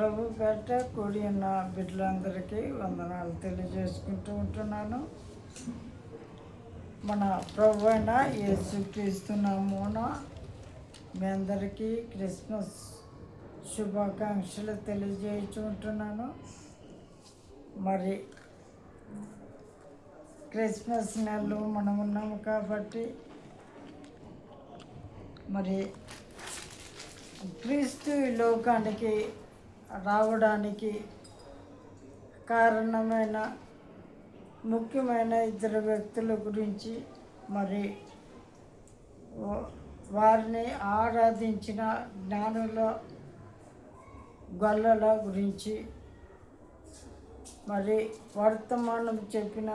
ప్రభు పేట కూడి ఉన్న బిడ్డలందరికీ వందనాలు తెలియజేసుకుంటూ ఉంటున్నాను. మన ప్రభు అయిన యేసుక్రీస్తు నామమున మీ అందరికీ క్రిస్మస్ శుభాకాంక్షలు తెలియజేస్తుంటున్నాను. మరి క్రిస్మస్ నెలలో మనం ఉన్నాము కాబట్టి మరి క్రీస్తు ఈ లోకానికి రావడానికి కారణమైన ముఖ్యమైన ఇద్దరు వ్యక్తుల గురించి మరి వారిని ఆరాధించిన జ్ఞానుల గొల్లల గురించి మరి వర్తమానం చెప్పిన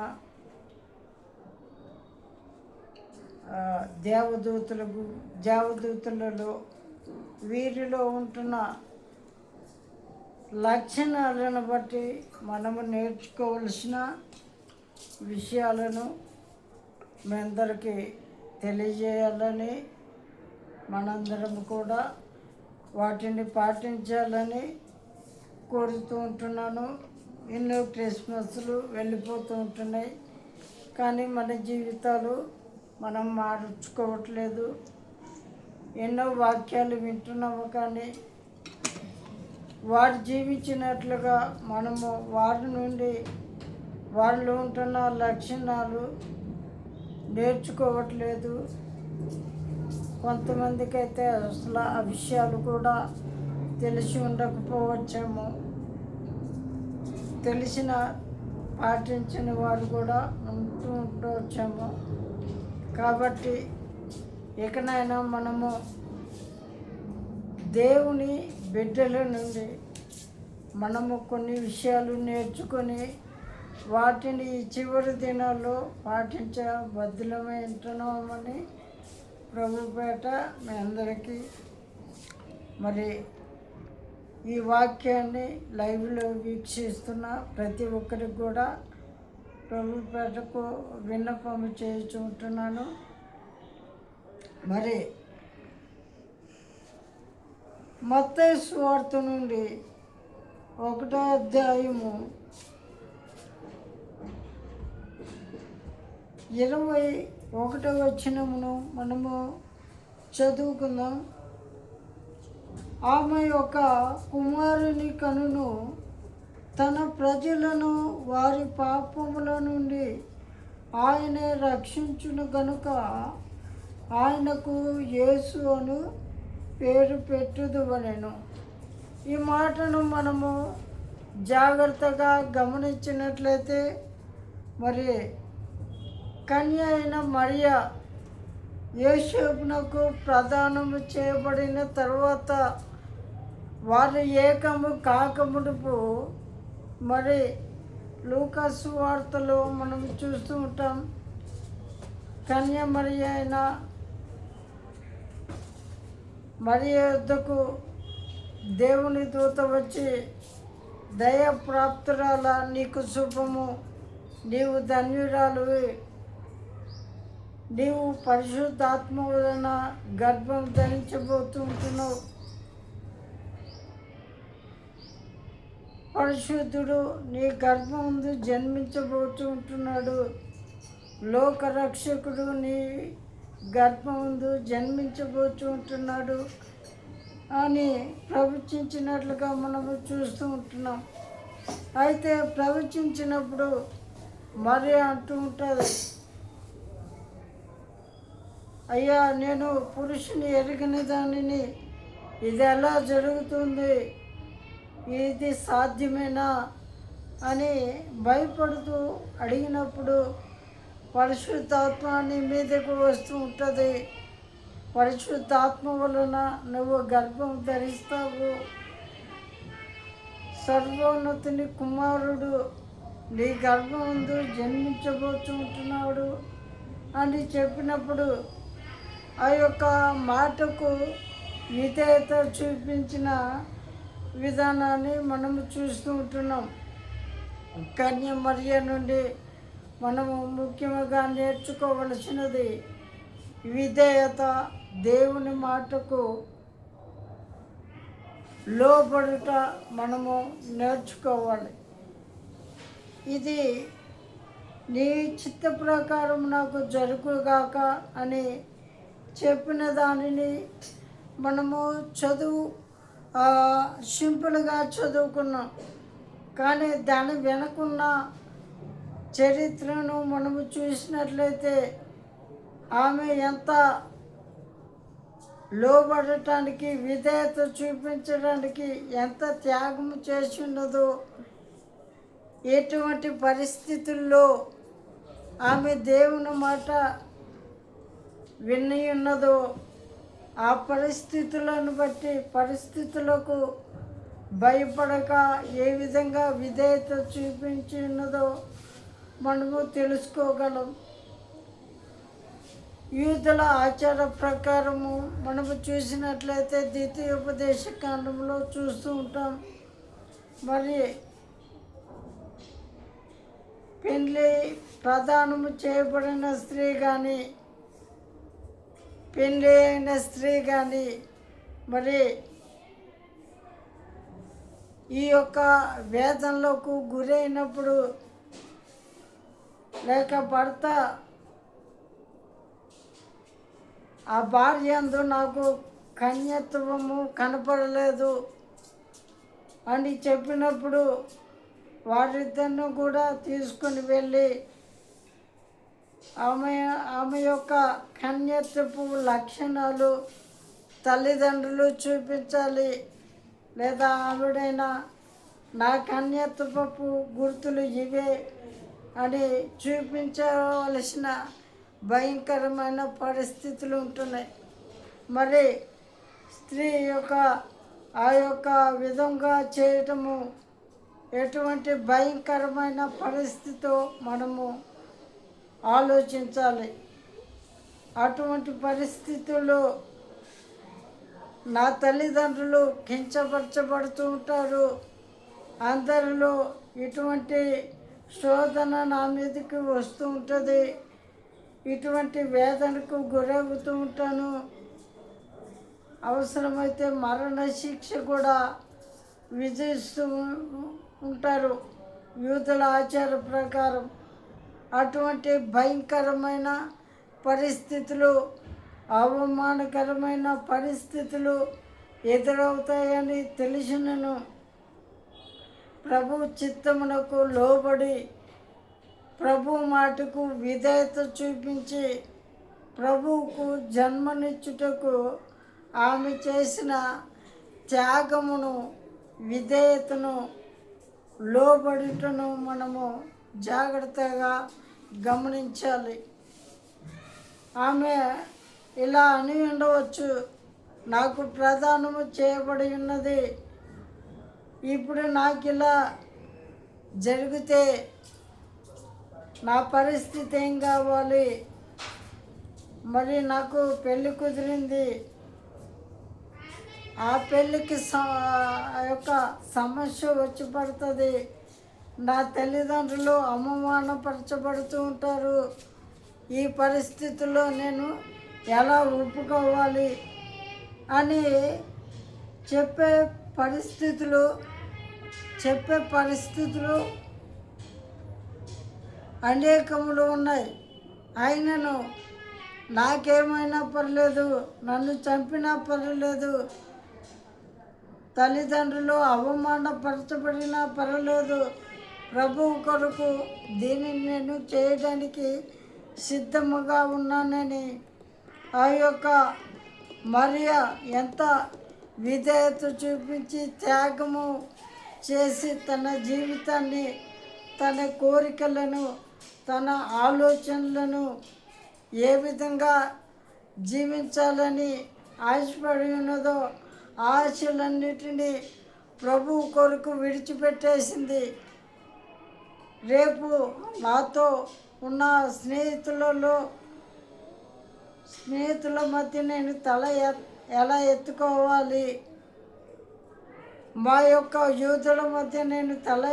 దేవదూతలలో వీరిలో ఉంటున్న లక్షణాలను బట్టి మనము నేర్చుకోవలసిన విషయాలను మీ అందరికీ తెలియజేయాలని, మనందరం కూడా వాటిని పాటించాలని కోరుతూ ఉంటున్నాను. ఎన్నో క్రిస్మస్లు వెళ్ళిపోతూ ఉంటున్నాయి, కానీ మన జీవితాలు మనం మార్చుకోవట్లేదు. ఎన్నో వాక్యాలు వింటున్నాము, కానీ వారు జీవించినట్లుగా మనము వారి నుండి వాళ్ళు ఉంటున్న లక్షణాలు నేర్చుకోవట్లేదు. కొంతమందికి అయితే అసలు ఆ విషయాలు కూడా తెలిసి ఉండకపోవచ్చేమో, తెలిసిన పాటించిన వారు కూడా ఉండవచ్చేమో. కాబట్టి ఇకనైనా మనము దేవుని బిడ్డల నుండి మనము కొన్ని విషయాలు నేర్చుకొని వాటిని ఈ చివరి దినాల్లో పాటించే బద్దులమై ఉంటున్నామని ప్రభుపేట మీ అందరికీ మరి ఈ వాక్యాన్ని లైవ్లో వీక్షిస్తున్న ప్రతి ఒక్కరికి కూడా ప్రభుపేటకు విన్నపం చేయించుకుంటున్నాను. మరి మత్తయి సువార్త నుండి 1వ అధ్యాయము 21వ వచనమును మనము చదువుకుందాం. ఆమె యొక్క కుమారుని కనును తన ప్రజలను వారి పాపముల నుండి ఆయనే రక్షించును గనుక ఆయనకు యేసు అను పేరు పెట్టుదువనెను. ఈ మాటను మనము జాగ్రత్తగా గమనించినట్లయితే మరి కన్య అయిన మరియా యోసేపునకు ప్రదానము చేయబడిన తర్వాత వారు ఏకము కాకముడుపు మరి లూకా సువార్తలో మనం చూస్తూ ఉంటాం. కన్య మరియా అయిన మరియ యొద్దకు దేవుని దూత వచ్చి, దయాప్రాప్తురాల నీకు శుభము, నీవు ధన్యురాలువి, నీవు పరిశుద్ధాత్మ వలన గర్భం ధరించబోతుంటున్నావు, పరిశుద్ధుడు నీ గర్భముందు జన్మించబోతుంటున్నాడు, లోకరక్షకుడు నీ గర్భముందు జన్మించబోతుంటున్నాడు అని ప్రవచించినట్లుగా మనము చూస్తూ ఉంటున్నాం. అయితే ప్రవచించినప్పుడు మరి అంటూ ఉంటుంది, అయ్యా నేను పురుషుని ఎరిగిన దానిని, ఇది ఎలా జరుగుతుంది, ఇది సాధ్యమేనా అని భయపడుతూ అడిగినప్పుడు పరిశుద్ధాత్మ నీ మీదకు వస్తూ ఉంటుంది, పరిశుద్ధాత్మ వలన నువ్వు గర్భం ధరిస్తావు, సర్వోన్నతుని కుమారుడు నీ గర్భం ముందు జన్మించబోతుంటున్నాడు అని చెప్పినప్పుడు ఆ యొక్క మాటకు విధేయత చూపించిన విధానాన్ని మనము చూస్తూ ఉంటున్నాం. కన్య మరియ నుండి మనము ముఖ్యంగా నేర్చుకోవలసినది విధేయత, దేవుని మాటకు లోబడుట మనము నేర్చుకోవాలి. ఇది నీ చిత్త ప్రకారం నాకు జరుగుగాక అని చెప్పిన దానిని మనము సింపుల్గా చదువుకున్నాం. కానీ దాని వెనుకున్న చరిత్రను మనము చూసినట్లయితే ఆమె ఎంత లోబడటానికి, విధేయత చూపించడానికి ఎంత త్యాగం చేసి ఉన్నదో, ఎటువంటి పరిస్థితుల్లో ఆమె దేవుని మాట విని ఉన్నదో, ఆ పరిస్థితులను బట్టి పరిస్థితులకు భయపడక ఏ విధంగా విధేయత చూపించి ఉన్నదో మనము తెలుసుకోగలం. యూదుల ఆచార ప్రకారము మనము చూసినట్లయితే ద్వితీయోపదేశ కాండంలో చూస్తూ ఉంటాం. మరి పెళ్ళి ప్రదానము చేయబడిన స్త్రీ కానీ, పెళ్ళి అయిన స్త్రీ కానీ మరి ఈ యొక్క వేదనలకు గురైనప్పుడు, లేక భర్త ఆ భార్య యందు నాకు కన్యత్వము కనపడలేదు అని చెప్పినప్పుడు వారిద్దరిని కూడా తీసుకొని వెళ్ళి ఆమె యొక్క కన్యత్వపు లక్షణాలు తల్లిదండ్రులు చూపించాలి. లేదా ఆవిడైనా నా కన్యత్వపు గుర్తులు ఇవే అని చూపించవలసిన భయంకరమైన పరిస్థితులు ఉంటున్నాయి. మరి స్త్రీ ఆ యొక్క విధంగా చేయటము ఎటువంటి భయంకరమైన పరిస్థితితో మనము ఆలోచించాలి. అటువంటి పరిస్థితుల్లో నా తల్లిదండ్రులు కించపరచబడుతూ ఉంటారు. అందరిలో ఇటువంటి శోధన నా మీదకి వస్తూ ఉంటుంది. ఇటువంటి వేదనకు గురవుతూ ఉంటాను. అవసరమైతే మరణ శిక్ష కూడా విధిస్తూ ఉంటారు యూదుల ఆచార ప్రకారం. అటువంటి భయంకరమైన పరిస్థితులు, అవమానకరమైన పరిస్థితులు ఎదురవుతాయని తెలిసినను ప్రభు చిత్తమునకు లోబడి, ప్రభు మాటకు విధేయత చూపించి, ప్రభువుకు జన్మనిచ్చుటకు ఆమె చేసిన త్యాగమును, విధేయతను, లోబడుటను మనము జాగ్రత్తగా గమనించాలి. ఆమె ఇలా అని ఉండవచ్చు, నాకు ప్రదానము చేయబడి ఉన్నది, ఇప్పుడు నాకు ఇలా జరిగితే నా పరిస్థితి ఏం కావాలి? మరి నాకు పెళ్ళి కుదిరింది, ఆ పెళ్ళికి యొక్క సమస్య వచ్చి పడుతుంది, నా తల్లిదండ్రులు అవమానపరచబడుతూ ఉంటారు, ఈ పరిస్థితుల్లో నేను ఎలా ఒప్పుకోవాలి అని చెప్పే పరిస్థితులు అనేకములు ఉన్నాయి. అయినను నాకేమైనా పర్లేదు, నన్ను చంపినా పర్వాలేదు, తల్లిదండ్రులు అవమానపరచబడినా పర్వాలేదు, ప్రభువు కొరకు దీనిని నేను చేయడానికి సిద్ధముగా ఉన్నానని ఆ యొక్క మరియా ఎంత విధేయత చూపించి త్యాగము చేసి తన జీవితాన్ని, తన కోరికలను, తన ఆలోచనలను ఏ విధంగా జీవించాలని ఆశపడి ఉన్నదో ఆశలన్నిటినీ ప్రభువు కొరకు విడిచిపెట్టేసింది. రేపు నాతో ఉన్న స్నేహితుల మధ్య నేను తల ఎలా ఎత్తుకోవాలి, మా యొక్క యూదుల మధ్య నేను తల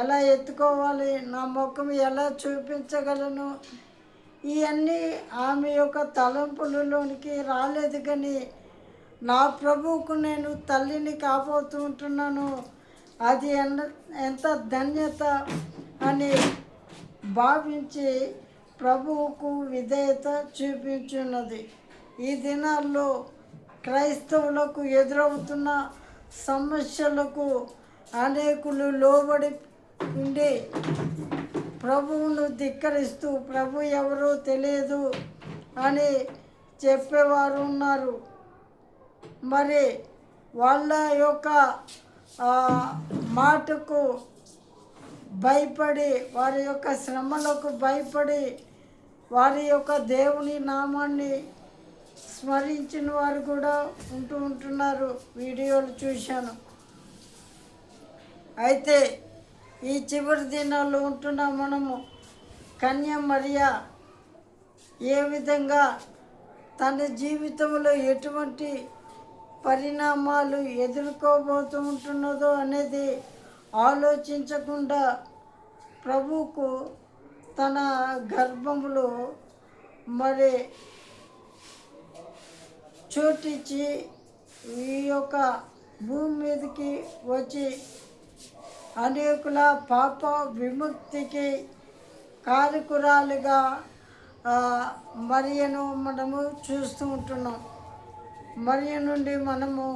ఎలా ఎత్తుకోవాలి, నా ముఖం ఎలా చూపించగలను, ఇవన్నీ ఆమె యొక్క తలంపులలోనికి రాలేదు. కానీ నా ప్రభువుకు నేను తల్లిని కాబోతూ ఉంటున్నాను. అది ఎంత ధన్యత అని భావించి ప్రభువుకు విధేయత చూపించున్నది. ఈ దినాల్లో క్రైస్తవులకు ఎదురవుతున్న సమస్యలకు అనేకులు లోబడి ఉండి ప్రభువును ధిక్కరిస్తూ ప్రభు ఎవరో తెలియదు అని చెప్పేవారు ఉన్నారు. మరి వాళ్ళ యొక్క మాటకు భయపడి, వారి యొక్క శ్రమలకు భయపడి, వారి యొక్క దేవుని నామాన్ని స్మరించిన వారు కూడా ఉంటున్నారు. వీడియోలు చూశాను. అయితే ఈ చివరి దినాల్లో ఉంటున్న మనము కన్య మరియా ఏ విధంగా తన జీవితంలో ఎటువంటి పరిణామాలు ఎదుర్కోబోతూ ఉంటున్నదో అనేది ఆలోచించకుండా ప్రభువుకు తన గర్భములో మరి చోటిచ్చి ఈ యొక్క భూమి మీదకి వచ్చి అనేకుల పాప విముక్తికి కారకురాలుగా మరియను మనము చూస్తూ ఉంటున్నాం. మరియ నుండి మనము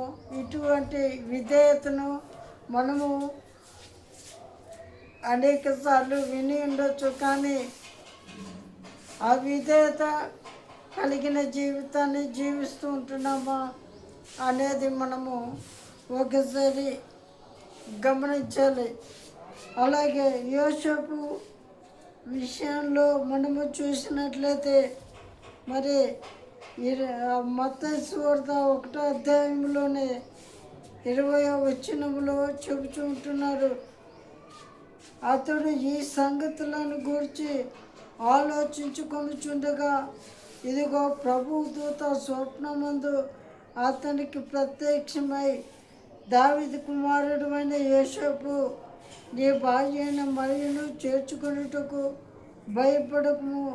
ఇటువంటి విధేయతను మనము అనేక సార్లు విని ఉండొచ్చు. కానీ ఆ విధేయత కలిగిన జీవితాన్ని జీవిస్తూ ఉంటున్నామా అనేది మనము ఒకసారి గమనించాలి. అలాగే యోసేపు విషయంలో మనము చూసినట్లయితే మరి మత్తయి సువార్త 1వ అధ్యాయంలోనే 20వ వచనంలో చెబుతూ ఉంటున్నారు. అతడు ఈ సంగతులను గురించి ఆలోచించుకొనుచుండగా ఇదిగో ప్రభువు దూత స్వప్నమందు అతనికి ప్రత్యక్షమై, దావీదు కుమారుడు అయిన యోసేపు, నీ భార్య అయిన మరియను చేర్చుకొనుటకు భయపడకము.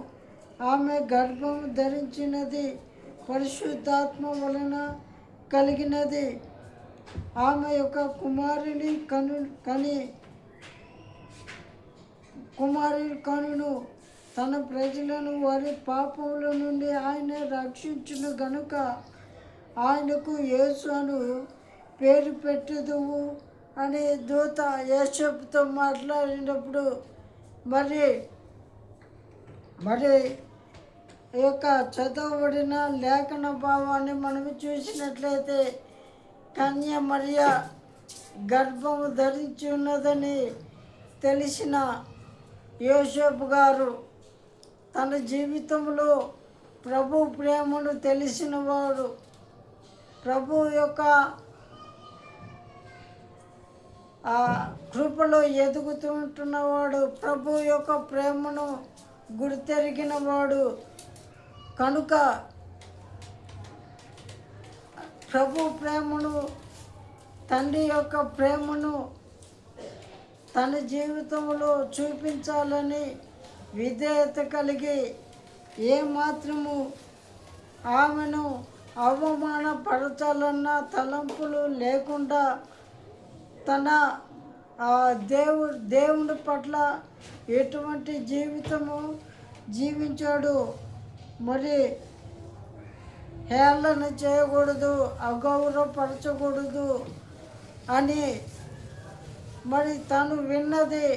ఆమె గర్భము ధరించినది పరిశుద్ధాత్మ వలన కలిగినది. ఆమె యొక్క కుమారుని కనును. తన ప్రజలను వారి పాపముల నుండి ఆయన రక్షించును గనుక ఆయనకు యేసు అను పేరు పెట్టుదువు అని దూత యోసేపుతో మాట్లాడినప్పుడు మరి ఈ యొక్క చదవబడిన లేఖన భావాన్ని మనము చూసినట్లయితే కన్య మరియా గర్భము ధరించి ఉన్నదని తెలిసిన యోసేపు గారు తన జీవితంలో ప్రభు ప్రేమను తెలిసినవాడు, ప్రభు యొక్క కృపలో ఎదుగుతూ ఉంటున్నవాడు, ప్రభు యొక్క ప్రేమను గుర్తెరిగిన వాడు కనుక ప్రభు ప్రేమను, తండ్రి యొక్క ప్రేమను తన జీవితంలో చూపించాలని విధేయత కలిగి ఏమాత్రము ఆమెను అవమానపరచాలన్న తలంపులు లేకుండా తన దేవుడి పట్ల ఎటువంటి జీవితము జీవించాడు. మరి హేళన చేయకూడదు, అగౌరవపరచకూడదు అని మరి తను విన్నది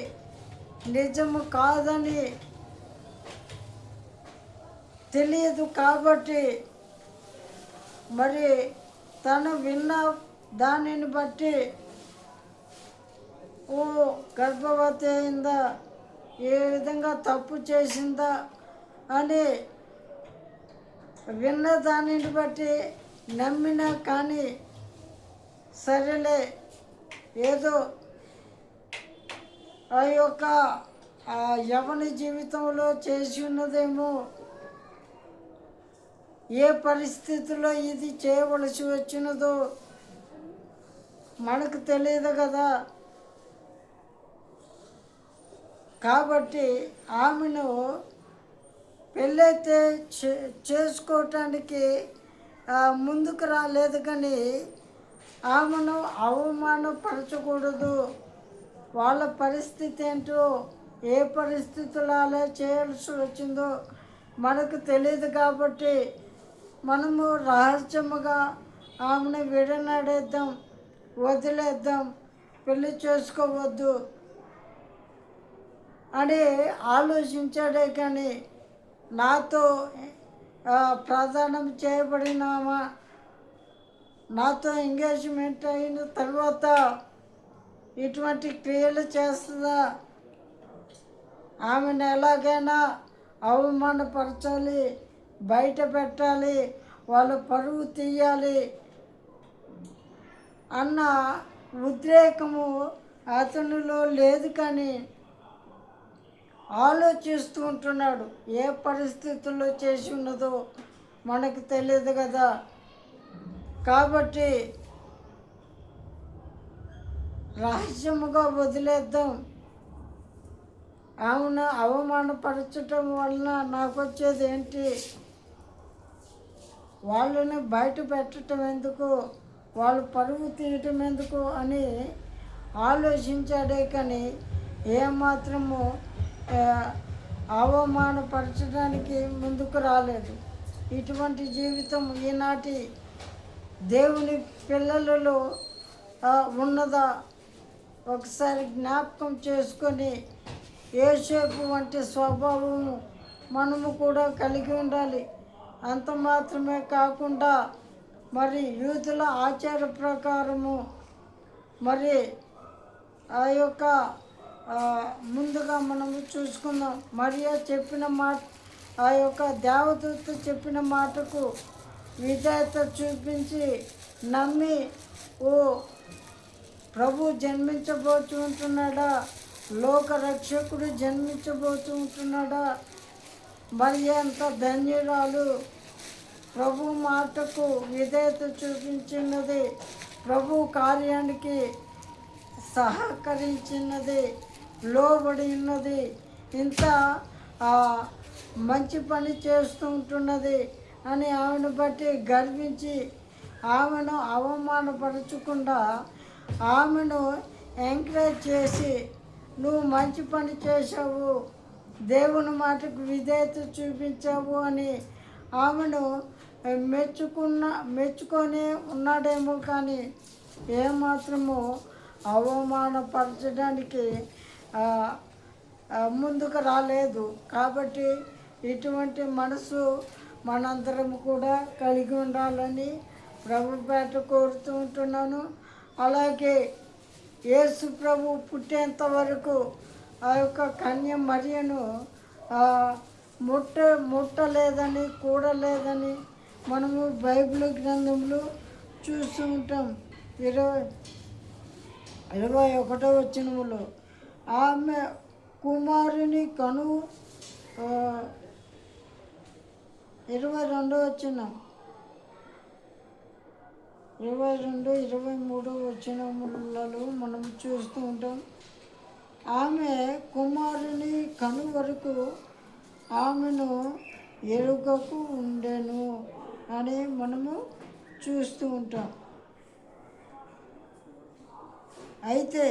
నిజము కాదని తెలియదు కాబట్టి మరి తను విన్న దానిని బట్టి ఓ గర్భవతి అయిందా, ఏ విధంగా తప్పు చేసిందా అని విన్న దానిని బట్టి నమ్మినా కానీ సరేలే ఏదో ఆ యొక్క యవని జీవితంలో చేసి ఉన్నదేమో, ఏ పరిస్థితుల్లో ఇది చేయవలసి వచ్చినదో మనకు తెలియదు కదా. కాబట్టి ఆమెను పెళ్ళైతే చేసుకోవటానికి ముందుకు రాలేదు, కానీ ఆమెను అవమానపరచకూడదు. వాళ్ళ పరిస్థితి ఏంటో, ఏ పరిస్థితులు అలా చేయాల్సి వచ్చిందో మనకు తెలియదు. కాబట్టి మనము రహస్యముగా ఆమెను విడనాడేద్దాం, వదిలేద్దాం, పెళ్లి చేసుకోవద్దు అని ఆలోచించాడే. కానీ నాతో ప్రదానం చేయబడినామా, నాతో ఎంగేజ్మెంట్ అయిన తర్వాత ఇటువంటి క్రియలు చేస్తుందా? ఆమెను ఎలాగైనా అవమానపరచాలి, బయట పెట్టాలి, వాళ్ళ పరువు తీయాలి అన్న ఉద్రేకము అతనిలో లేదు. కానీ ఆలోచిస్తూ ఉంటున్నాడు. ఏ పరిస్థితుల్లో చేసి ఉన్నదో మనకు తెలియదు కదా. కాబట్టి రహస్యముగా వదిలేద్దాం. ఆమెను అవమానపరచటం వలన నాకు వచ్చేది ఏంటి? వాళ్ళని బయట పెట్టడం ఎందుకు, వాళ్ళు పరువు తీయటం ఎందుకు అని ఆలోచించాడే. కానీ ఏమాత్రము అవమానపరచడానికి ముందుకు రాలేదు. ఇటువంటి జీవితం ఈనాటి దేవుని పిల్లలలో ఉన్నదా? ఒకసారి జ్ఞాపకం చేసుకొని యోసేపు వంటి స్వభావము మనము కూడా కలిగి ఉండాలి. అంత మాత్రమే కాకుండా మరి యూదుల ఆచార ప్రకారము మరి ఆ యొక్క ముందుగా మనము చూసుకుందాం. మరియా చెప్పిన మాట, ఆ యొక్క దేవదూత చెప్పిన మాటకు విధేయత చూపించి నమ్మి, ఓ ప్రభు జన్మించబోతూ ఉంటున్నాడా, లోక రక్షకుడు జన్మించబోతూ ఉంటున్నాడా, మరి అంత ధన్యురాలు, ప్రభు మాటకు విధేయత చూపించినది, ప్రభు కార్యానికి సహకరించినది, లోబడి ఉన్నది, ఇంత మంచి పని చేస్తూ ఉంటున్నది అని ఆమెను బట్టి గర్వించి ఆమెను అవమానపరచకుండా ఆమెను ఎంకరేజ్ చేసి, నువ్వు మంచి పని చేశావు, దేవుని మాటకు విధేయత చూపించావు అని ఆమెను మెచ్చుకొని ఉన్నాడేమో. కానీ ఏమాత్రము అవమానపరచడానికి ముందుకు రాలేదు. కాబట్టి ఇటువంటి మనసు మనందరం కూడా కలిగి ఉండాలని ప్రభుపేట కోరుతూ ఉంటున్నాను. అలాగే యేసు ప్రభు పుట్టేంత వరకు ఆ యొక్క కన్య మరియను ముట్టలేదని, కూడలేదని మనము బైబిల్ గ్రంథంలో చూస్తూ ఉంటాం. 21వ వచనములో ఆమె కుమారుని కను 22వ వచనం, 22, 23 వచనములలో మనం చూస్తూ ఉంటాం. ఆమె కుమారుని కను వరకు ఆమెను ఎరుగకు ఉండెను అని మనము చూస్తూ ఉంటాం. అయితే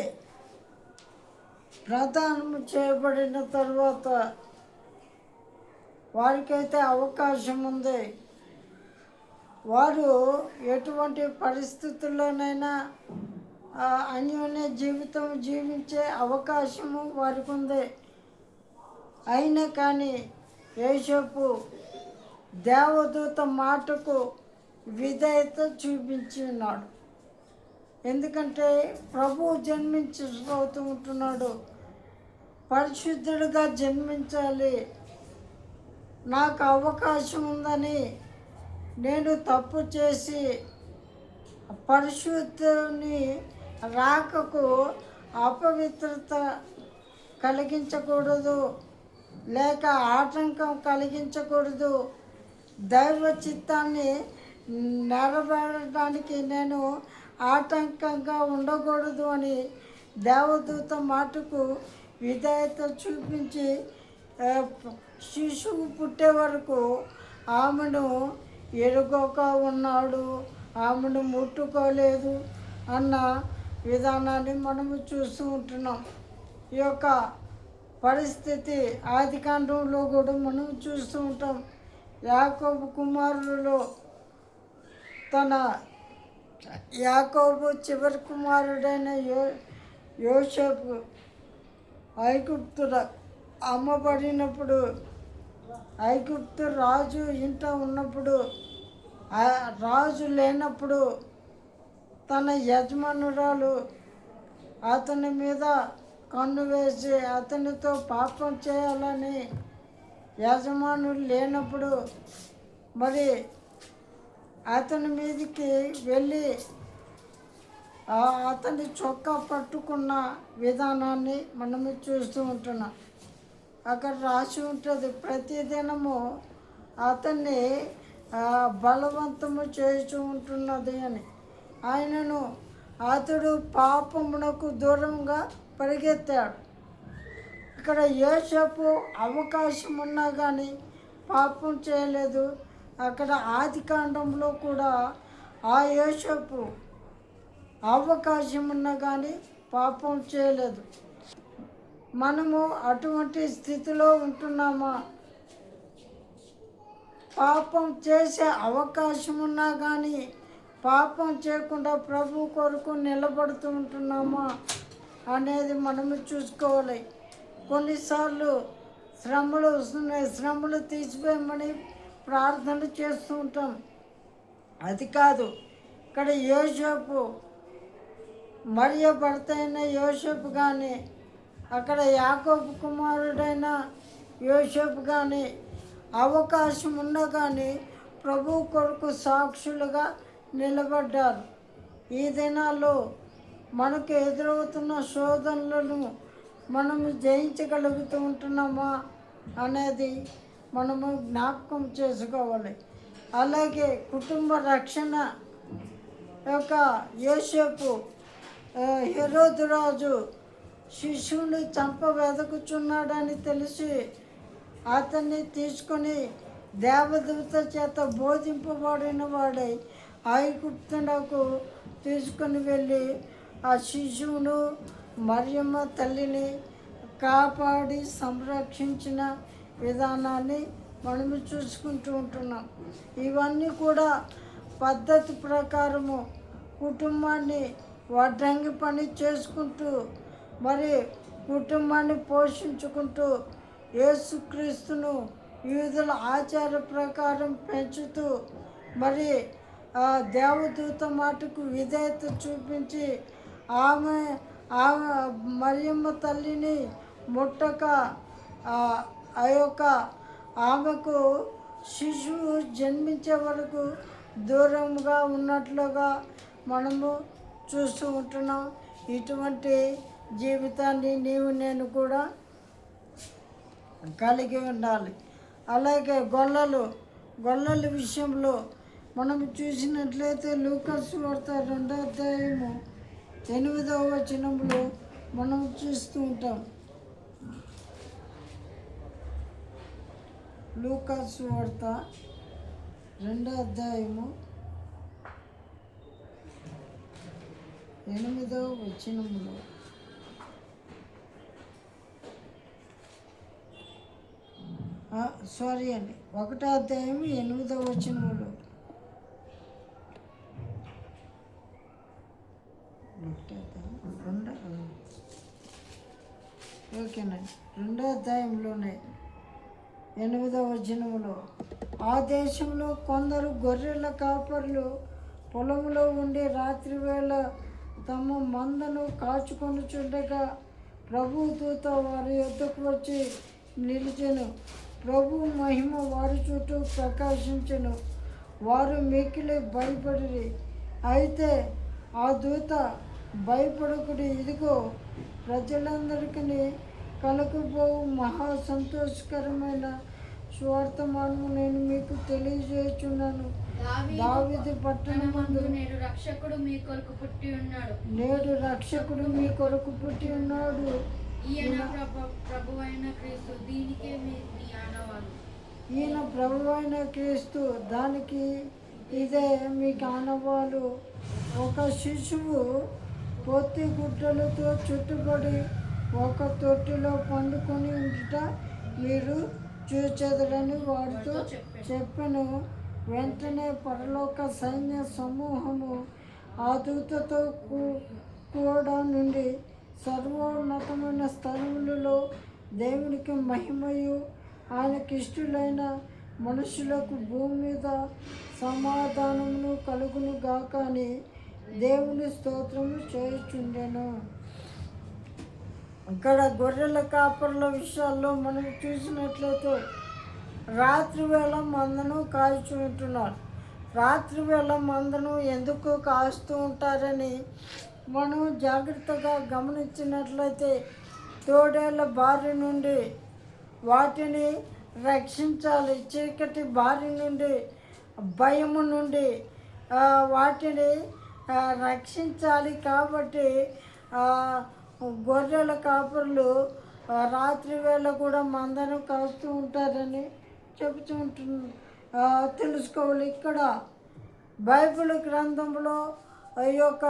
ప్రదానం చేయబడిన తర్వాత వారికైతే అవకాశం ఉంది. వారు ఎటువంటి పరిస్థితుల్లోనైనా అన్యోన్య జీవితం జీవించే అవకాశము వారికి ఉంది. అయినా కానీ యోసేపు దేవదూత మాటకు విధేయత చూపించి ఉన్నాడు. ఎందుకంటే ప్రభువు జన్మించబోతూ ఉంటున్నాడు, పరిశుద్ధుడిగా జన్మించాలి, నాకు అవకాశం ఉందని నేను తప్పు చేసి పరిశుద్ధుని రాకకు అపవిత్రత కలిగించకూడదు, లేక ఆటంకం కలిగించకూడదు, దైవ చిత్తాన్ని నెరవేరడానికి నేను ఆటంకంగా ఉండకూడదు అని దేవదూత మాటకు విధేయత చూపించి శిశువు పుట్టే వరకు ఆమెను ఎరుగక ఉన్నాడు, ఆమెను ముట్టుకోలేదు అన్న విధానాన్ని మనము చూస్తూ ఉంటున్నాం. ఈ యొక్క పరిస్థితి ఆదికాండంలో కూడా మనం చూస్తూ ఉంటాం. యాకోబు కుమారులలో యాకోబు చివరి కుమారుడైన యోసేపు ఐగుప్తుల అమ్మబడినప్పుడు, ఐగుప్తు రాజు ఇంట ఉన్నప్పుడు, రాజు లేనప్పుడు తన యజమానురాలు అతని మీద కన్ను వేసి అతనితో పాపం చేయాలని, యజమానులు లేనప్పుడు మరి అతని మీదకి వెళ్ళి అతని చొక్కా పట్టుకున్న విధానాన్ని మనము చూస్తూ ఉంటున్నాం. అక్కడ రాసి ఉంటుంది, ప్రతిదినము అతన్ని బలవంతము చేస్తూ ఉంటున్నది అని. ఆయనను అతడు పాపమునకు దూరంగా పరిగెత్తాడు. ఇక్కడ యోసేపు అవకాశం ఉన్నా కానీ పాపం చేయలేదు. అక్కడ ఆదికాండంలో కూడా ఆ యోసేపు అవకాశం ఉన్నా కానీ పాపం చేయలేదు. మనము అటువంటి స్థితిలో ఉంటున్నామా? పాపం చేసే అవకాశం ఉన్నా కానీ పాపం చేయకుండా ప్రభు కొరకు నిలబడుతూ ఉంటున్నామా అనేది మనము చూసుకోవాలి. కొన్నిసార్లు శ్రమలు వస్తున్నాయి, శ్రమలు తీసివేయమని ప్రార్థన చేస్తూ ఉంటాం. అది కాదు, ఇక్కడ యోసేపు, మరియ భర్త అయిన యోసేపు కానీ, అక్కడ యాకోబు కుమారుడైన యోసేపు కానీ అవకాశం ఉన్నా కానీ ప్రభు కొరకు సాక్షులుగా నిలబడ్డారు. ఈ దినాల్లో మనకు ఎదురవుతున్న శోధనలను మనము జయించగలుగుతూ ఉంటున్నామా అనేది మనము జ్ఞాపకం చేసుకోవాలి. అలాగే కుటుంబ రక్షణ యొక్క యోసేపు, హెరోదు రాజు శిశువుని చంప వెదకుచున్నాడని తెలిసి అతన్ని తీసుకొని దేవదూత చేత బోధింపబడిన వాడై ఐగుప్తునకు తీసుకొని వెళ్ళి ఆ శిశువును మరియమ్మ తల్లిని కాపాడి సంరక్షించిన విధానాన్ని మనము చూసుకుంటూ ఉంటున్నాం. ఇవన్నీ కూడా పద్ధతి ప్రకారము కుటుంబాన్ని వడ్రంగి పని చేసుకుంటూ మరి కుటుంబాన్ని పోషించుకుంటూ యేసుక్రీస్తును యూదుల ఆచార ప్రకారం పెంచుతూ మరి దేవదూత మాటకు విధేయత చూపించి ఆమె మరియమ్మ తల్లిని ముట్టక ఆ యొక్క ఆమెకు శిశువు జన్మించే వరకు దూరంగా ఉన్నట్లుగా మనము చూస్తూ ఉంటున్నాం. ఇటువంటి జీవితాన్ని నీవు నేను కూడా కలిగి ఉండాలి. అలాగే గొల్లల విషయంలో మనం చూసినట్లయితే లూకాసు సువార్త 2వ అధ్యాయము 8వ వచనంలో మనం చూస్తూ ఉంటాం. లూకాసు సువార్త 2వ అధ్యాయము 8వ వచనంలో సారీ అండి 1వ అధ్యాయం 8వ వచనంలో ఓకేనండి 2వ అధ్యాయంలోనే 8వ వచనంలో, ఆ దేశంలో కొందరు గొర్రెల కాపర్లు పొలంలో ఉండి రాత్రి వేళ తమ మందను కాచుకొనుచుండగా ప్రభు దూత వారి యొద్దకు వచ్చి నిలిచెను. ప్రభు మహిమ వారి చుట్టూ ప్రకాశించెను. వారు మిక్కిలి భయపడిరి. అయితే ఆ దూత, భయపడకుడి, ఇదిగో ప్రజలందరికీ కలుగబోవు మహా సంతోషకరమైన స్వార్థమానము నేను మీకు తెలియజేయుచున్నాను. దావీదు పట్టణమందు నేడు రక్షకుడు మీ కొరకు పుట్టి ఉన్నాడు. ఈయన ప్రభువైన క్రీస్తు. దానికి ఇదే మీకు ఆనవాలు. ఒక శిశువు పొత్తి గుడ్డలతో చుట్టుబడి ఒక తొట్టిలో పండుకొని ఉండుట మీరు చూచెదరని వారితో చెప్పెను. వెంటనే పరలోక సైన్య సమూహము ఆ దూతతో కూడా నుండి సర్వోన్నతమైన స్థలములలో దేవునికి మహిమయు ఆయనకిష్టులైన మనుషులకు భూమి మీద సమాధానమును కలుగును గాక అని దేవుని స్తోత్రము చేయుచుండెను. ఇక్కడ గొర్రెల కాపర్ల విషయాల్లో మనం చూసినట్లయితే రాత్రి వేళ మందను కాల్చుంటున్నారు. రాత్రి వేళ మందను ఎందుకు కాస్తూ ఉంటారని మనం జాగ్రత్తగా గమనించినట్లయితే తోడేళ్ళ బారి నుండి వాటిని రక్షించాలి. చీకటి బారి నుండి, భయము నుండి వాటిని రక్షించాలి. కాబట్టి గొర్రెల కాపర్లు రాత్రి వేళ కూడా మందను కాస్తూ ఉంటారని చెబుతూ తెలుసుకోవాలి. ఇక్కడ బైబిల్ గ్రంథంలో ఈ యొక్క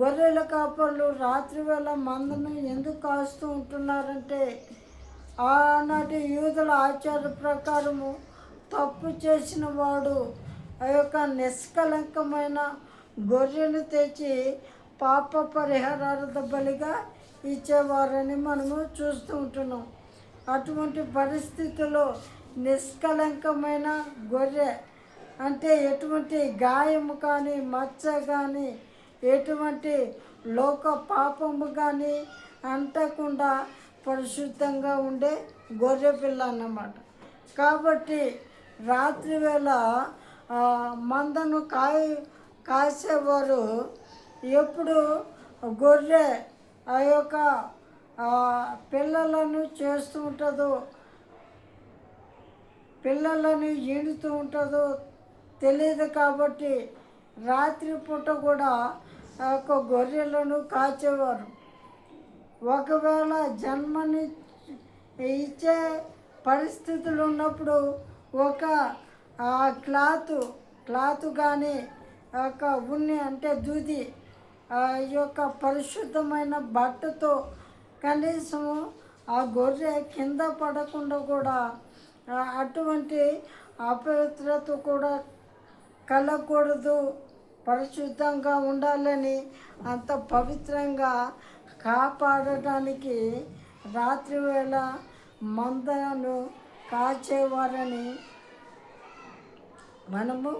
గొర్రెల కాపర్లు రాత్రి వేళ మందను ఎందుకు కాస్తూ ఉంటున్నారంటే ఆనాటి యూదుల ఆచార ప్రకారము తప్పు చేసిన వాడు ఆ యొక్క నిష్కలంకమైన గొర్రెను తెచ్చి పాప పరిహారార్థ బలిగా ఇచ్చేవారని మనము చూస్తూ ఉంటున్నాం. అటువంటి పరిస్థితుల్లో నిష్కలంకమైన గొర్రె అంటే ఎటువంటి గాయము కానీ, మచ్చ కానీ, ఎటువంటి లోక పాపము కానీ అంటకుండా పరిశుద్ధంగా ఉండే గొర్రె పిల్ల అన్నమాట. కాబట్టి రాత్రి వేళ మందను కాసేవారు ఎప్పుడు గొర్రె ఆ యొక్క పిల్లలను చేస్తూ ఉంటుందో, పిల్లలను ఈడుతూ ఉంటుందో తెలియదు. కాబట్టి రాత్రిపూట కూడా ఆ యొక్క గొర్రెలను కాచేవారు. ఒకవేళ జన్మని ఇచ్చే పరిస్థితులు ఉన్నప్పుడు ఒక క్లాత్ కానీ ఒక ఉన్ని అంటే దూది ఈ యొక్క పరిశుద్ధమైన బట్టతో కనీసం ఆ గొర్రె కింద పడకుండా కూడా అటువంటి అపవిత్రత కూడా కలగకూడదు, పరిశుద్ధంగా ఉండాలని అంత పవిత్రంగా కాపాడటానికి రాత్రివేళ మందను కాచేవారని మనము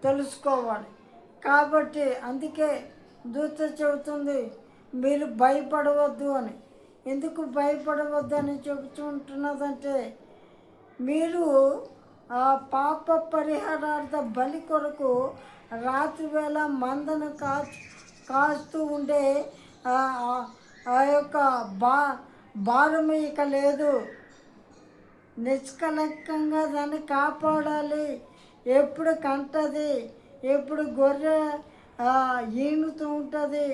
తెలుసుకోవాలి. కాబట్టి అందుకే దూత చెబుతుంది మీరు భయపడవద్దు అని. ఎందుకు భయపడవద్దు అని చెబుతుంటున్నదంటే మీరు పాప పరిహారార్థ బలి కొరకు రాత్రివేళ మందను కాస్తూ ఉండే ఆ యొక్క భారం ఇక లేదు. నిష్కలంకంగా దాన్ని కాపాడాలి. ఎప్పుడు కంటది, ఎప్పుడు గొర్రె ఈనుతూ ఉంటుంది,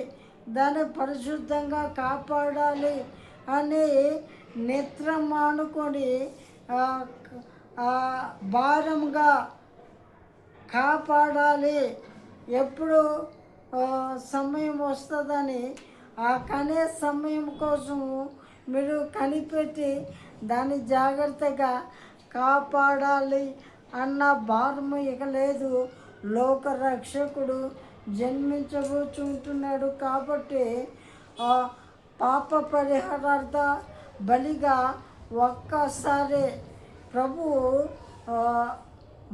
దాన్ని పరిశుద్ధంగా కాపాడాలి అని నిద్ర మానుకొని భారంగా కాపాడాలి. ఎప్పుడు సమయం వస్తుందని ఆ కనే సమయం కోసం మీరు కనిపెట్టి దాన్ని జాగ్రత్తగా కాపాడాలి అన్న భారం ఇక లేదు. లోక రక్షకుడు జన్మించబోచుంటున్నాడు. కాబట్టి పాప పరిహారార్థ బలిగా ఒక్కసారి ప్రభువు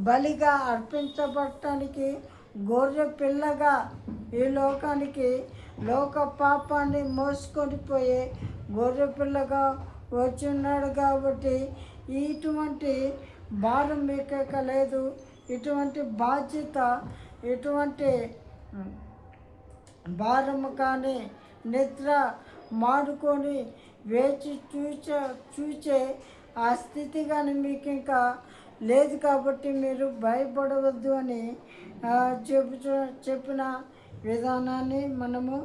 బలిగా అర్పించబడటానికి గొర్రె పిల్లగా ఈ లోకానికి లోక పాపాన్ని మోసుకొని పోయే గొర్రె పిల్లగా వచ్చున్నాడు. కాబట్టి ఇటువంటి భారం మీకు లేదు. ఇటువంటి బాధ్యత, ఇటువంటి భారము కానీ నిద్ర మాడుకొని వేచి చూచే ఆ స్థితి కానీ మీకు ఇంకా లేదు. కాబట్టి మీరు భయపడవద్దు అని చెప్పిన విధానాన్ని మనము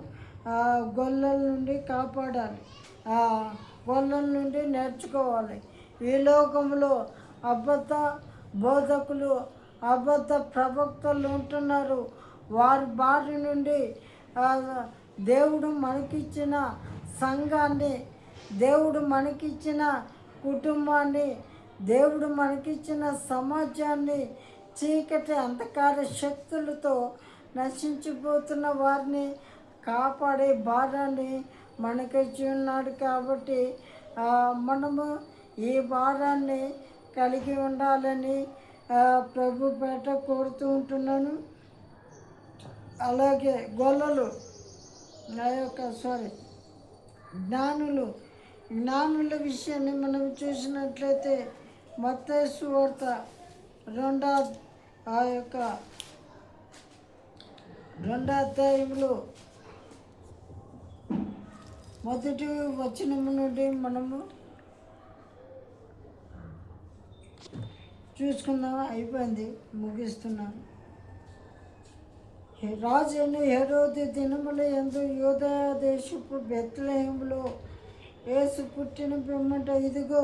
గొల్లల నుండి కాపాడాలి, గొల్లల నుండి నేర్చుకోవాలి. ఈ లోకంలో అబద్ధ బోధకులు, అబద్ధ ప్రవక్తలు ఉంటున్నారు. వారి బారి నుండి దేవుడు మనకిచ్చిన సంఘాన్ని, దేవుడు మనకిచ్చిన కుటుంబాన్ని, దేవుడు మనకిచ్చిన సమాజాన్ని చీకటి అంధకార శక్తులతో నశించిపోతున్న వారిని కాపాడే భారాన్ని మనకిచ్చి ఉన్నాడు. కాబట్టి మనము ఈ భారాన్ని కలిగి ఉండాలని ప్రభు పేట కోరుతూ ఉంటున్నాను. అలాగే గొల్లలు జ్ఞానుల విషయాన్ని మనం చూసినట్లయితే మత్తయి సువార్త 2వ అధ్యాయంలో 1వ వచనం నుండి మనము చూసుకుందాం. అయిపోయింది, ముగిస్తున్నాను. రాజైన హెరోదు దినముల యందు యూదయ దేశపు బెత్లెహేములో యేసు పుట్టిన పిమ్మట ఇదిగో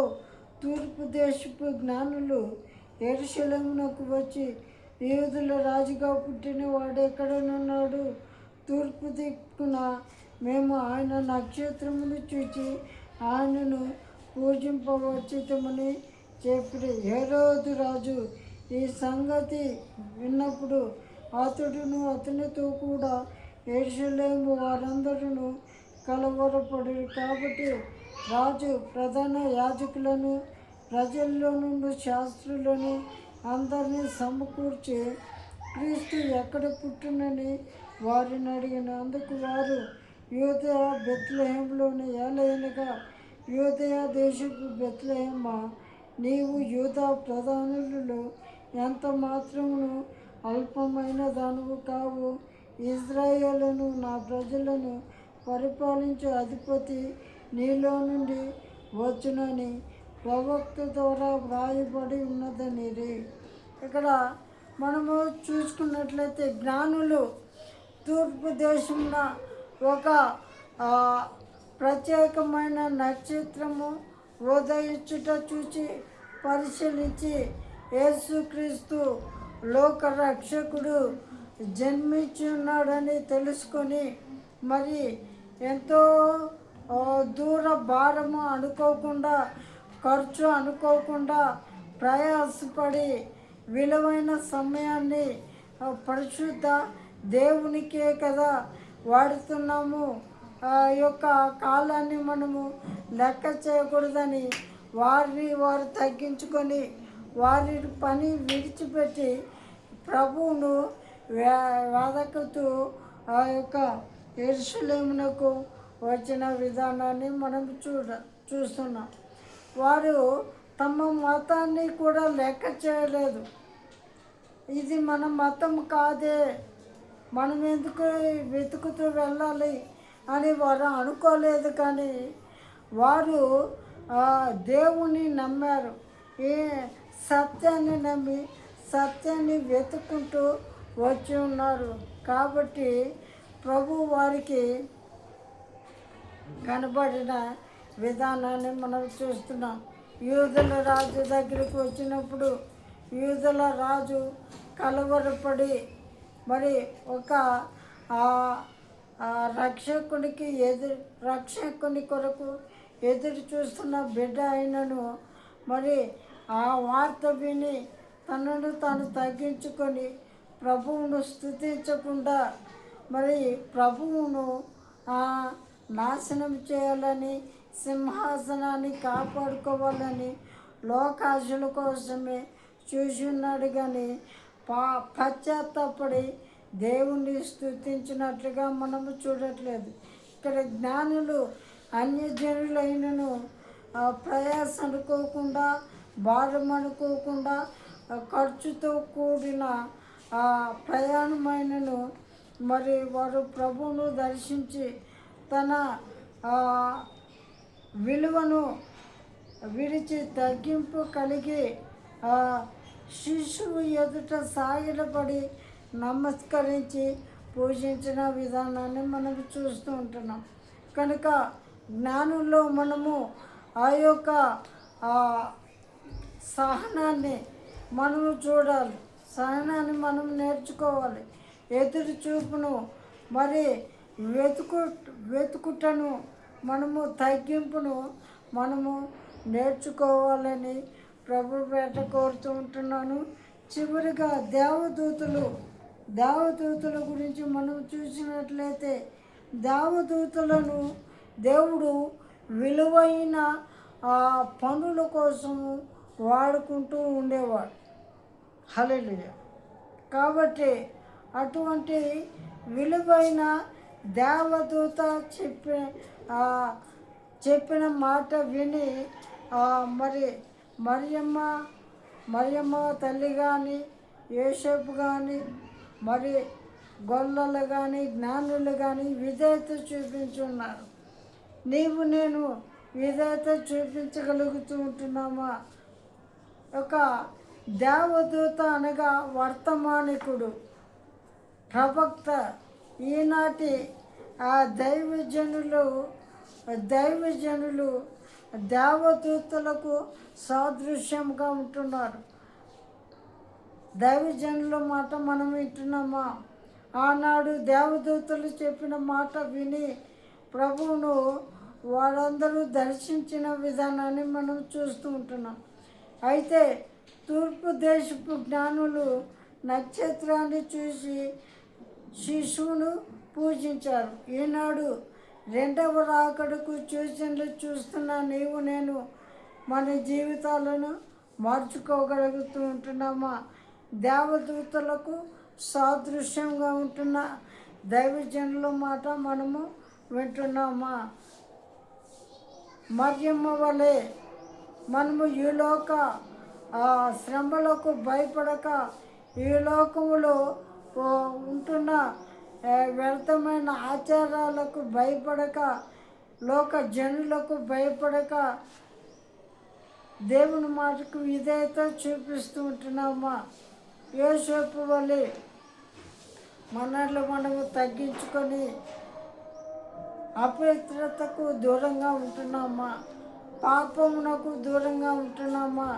తూర్పు దేశపు జ్ఞానులు యెరూషలేమునకు వచ్చి, యూదుల రాజుగా పుట్టిన వాడెక్కడనున్నాడు? తూర్పు దిక్కున మేము ఆయన నక్షత్రమును చూచి ఆయనను పూజింపవచ్చితమని చెప్పి. హెరోదు రాజు ఈ సంగతి విన్నప్పుడు అతడును అతనితో కూడా యెరూషలేము వారందరూ కలవరపడి. కాబట్టి రాజు ప్రధాన యాజకులను, ప్రజల్లో నుండి శాస్త్రులను అందరినీ సమకూర్చి క్రీస్తు ఎక్కడ పుట్టునని వారిని అడిగిన. అందుకు వారు యూదయ బెత్లెహేములోని, ఏలయనగా యూదయ దేశపు బెత్లెహేమా, నీవు యూదా ప్రధానులలో ఎంత మాత్రమును అల్పమైన దానవు కావు. ఇజ్రాయేలును నా ప్రజలను పరిపాలించే అధిపతి నీలో నుండి వచ్చునని ప్రవక్త ద్వారా వ్రాయబడి ఉన్నదని. ఇక్కడ మనము చూసుకున్నట్లయితే జ్ఞానులు తూర్పు దేశంలో ఒక ప్రత్యేకమైన నక్షత్రము ఉదయించుట చూచి పరిశీలించి యేసుక్రీస్తు లోక రక్షకుడు జన్మించి ఉన్నాడని తెలుసుకొని, మరి ఎంతో దూర భారము అనుకోకుండా, ఖర్చు అనుకోకుండా ప్రయాసపడి విలువైన సమయాన్ని పరిశుద్ధ దేవునికే కదా వాడుతున్నాము. యొక్క కాలాన్ని మనము లెక్క చేయకూడదని వారు తగ్గించుకొని వారి పని విడిచిపెట్టి ప్రభువును వెదకుతూ ఆ యొక్క యెరూషలేమునకు వచ్చిన విధానాన్ని మనం చూస్తున్నాం. వారు తమ మతాన్ని కూడా లెక్క చేయలేదు. ఇది మన మతం కాదే, మనం ఎందుకు వెతుకుతూ వెళ్ళాలి అని వారు అనుకోలేదు. కానీ వారు దేవుని నమ్మారు. ఏ సత్యాన్ని నమ్మి సత్యాన్ని వెతుక్కుంటూ వచ్చి ఉన్నారు. కాబట్టి ప్రభు వారికి కనబడిన విధానాన్ని మనం చూస్తున్నాం. యూదుల రాజు దగ్గరికి వచ్చినప్పుడు యూదుల రాజు కలవరపడి మరి ఒక రక్షకుని కొరకు ఎదురు చూస్తున్న బిడ్డ అయినను మరి ఆ వార్త విని తనను తాను తగ్గించుకొని ప్రభువును స్తుతించకుండా మరి ప్రభువును నాశనం చేయాలని, సింహాసనాన్ని కాపాడుకోవాలని లోకాశుల కోసమే చూసి ఉన్నాడు. కానీ పశ్చాత్తాపడి దేవుణ్ణి స్తుతించినట్లుగా మనము చూడట్లేదు. ఇక్కడ జ్ఞానులు అన్యజనులైనను ప్రయాస అనుకోకుండా, భారం అనుకోకుండా, ఖర్చుతో కూడిన ప్రయాణమైనను మరి వారు ప్రభువును దర్శించి తన విలువను విడిచి తగ్గింపు కలిగి శిశువు ఎదుట సాగిలపడి నమస్కరించి పూజించిన విధానాన్ని మనం చూస్తూ ఉంటున్నాం. కనుక జ్ఞానంలో మనము ఆ యొక్క సహనాన్ని మనము చూడాలి, సహనాన్ని మనం నేర్చుకోవాలి. ఎదురు చూపును మరి వెతుకుటను మనము తగ్గింపును మనము నేర్చుకోవాలని ప్రభు పేట కోరుతూ ఉంటున్నాను. చివరిగా దేవదూతల గురించి మనం చూసినట్లయితే దేవదూతలను దేవుడు విలువైన పనుల కోసము వాడుకుంటూ ఉండేవాడు. హల్లెలూయా. కాబట్టి అటువంటి విలువైన దేవదూత చెప్పిన మాట విని మరి మరియమ్మ తల్లి కానీ, యోసేపు కానీ, మరి గొల్లలు కానీ, జ్ఞానులు కానీ విధేయత చూపించున్నారు. నీవు నేను విధేయత చూపించగలుగుతూ ఉంటున్నామా? ఒక దేవదూత అనగా వర్తమానికుడు, ప్రవక్త. ఈనాటి ఆ దైవజనులు దేవదూతలకు సాదృశ్యంగా ఉంటున్నారు. దైవజనుల మాట మనం వింటున్నామా? ఆనాడు దేవదూతలు చెప్పిన మాట విని ప్రభువును వారందరూ దర్శించిన విధానాన్ని మనం చూస్తూ ఉంటున్నాం. అయితే తూర్పు దేశపు జ్ఞానులు నక్షత్రాన్ని చూసి శిశువును పూజించారు. ఈనాడు రెండవ రాకడకు సూచనలు చూస్తున్న నీవు నేను మన జీవితాలను మార్చుకోగలుగుతూ ఉంటున్నామా? దేవదూతలకు సాదృశ్యంగా ఉంటున్న దైవజనుల మాట మనము వింటున్నామా? మరియమ్మ వలె మనము ఈ లోక శ్రమలకు భయపడక, ఈ లోకములో ఉంటున్న వ్యర్థమైన ఆచారాలకు భయపడక, లోక జనులకు భయపడక దేవుని మాటకు విధేయత చూపిస్తూ ఉంటున్నామా? యోసేపు వలె మనము తగ్గించుకొని అపవిత్రతకు దూరంగా ఉంటున్నామా? పాపమునకు దూరంగా ఉంటున్నామా?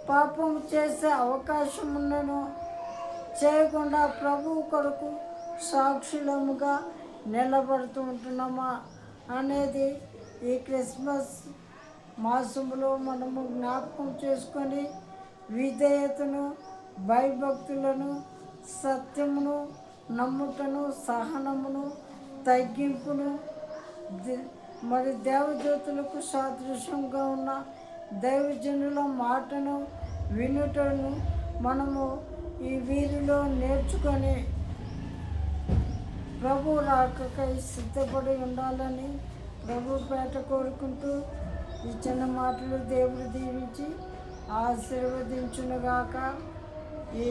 పాపం చేసే అవకాశం ఉన్నను చేయకుండా ప్రభువు కొరకు సాక్షులముగా నిలబడుతూ ఉంటున్నామా అనేది ఈ క్రిస్మస్ మాసంలో మనము జ్ఞాపకం చేసుకొని విధేయతను, భయభక్తులను, సత్యమును, నమ్ముటను, సహనమును, తగ్గింపును, మరి దేవదూతలకు సాదృశ్యంగా ఉన్న దైవజనుల మాటను వినుటను మనము ఈ వీరిలో నేర్చుకొని ప్రభు రాకకై సిద్ధపడి ఉండాలని ప్రభు పేట కోరుకుంటూ ఈ చిన్న మాటలు దేవుడు దీవించి ఆశీర్వదించునుగాక. ఈ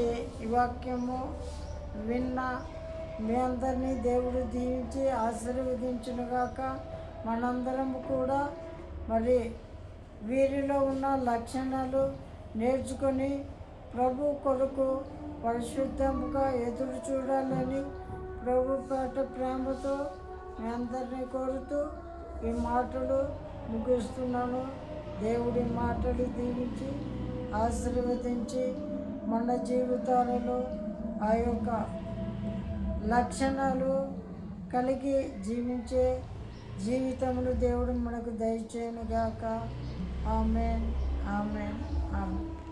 వాక్యము విన్న మీ అందరినీ దేవుడు దీవించి ఆశీర్వదించునుగాక. మనందరము కూడా మరి వీరిలో ఉన్న లక్షణాలు నేర్చుకొని ప్రభు కొరకు పరిశుద్ధముగా ఎదురు చూడాలని ప్రభు పేట ప్రేమతో మీ అందరినీ కోరుతూ ఈ మాటలు ముగిస్తున్నాను. దేవుడి మాటలు దీవించి ఆశీర్వదించి మన జీవితాలలో ఆ యొక్క లక్షణాలు కలిగి జీవించే జీవితమును దేవుడు మనకు దయచేయునుగాక. ఆమేన్, ఆమేన్, ఆమేన్.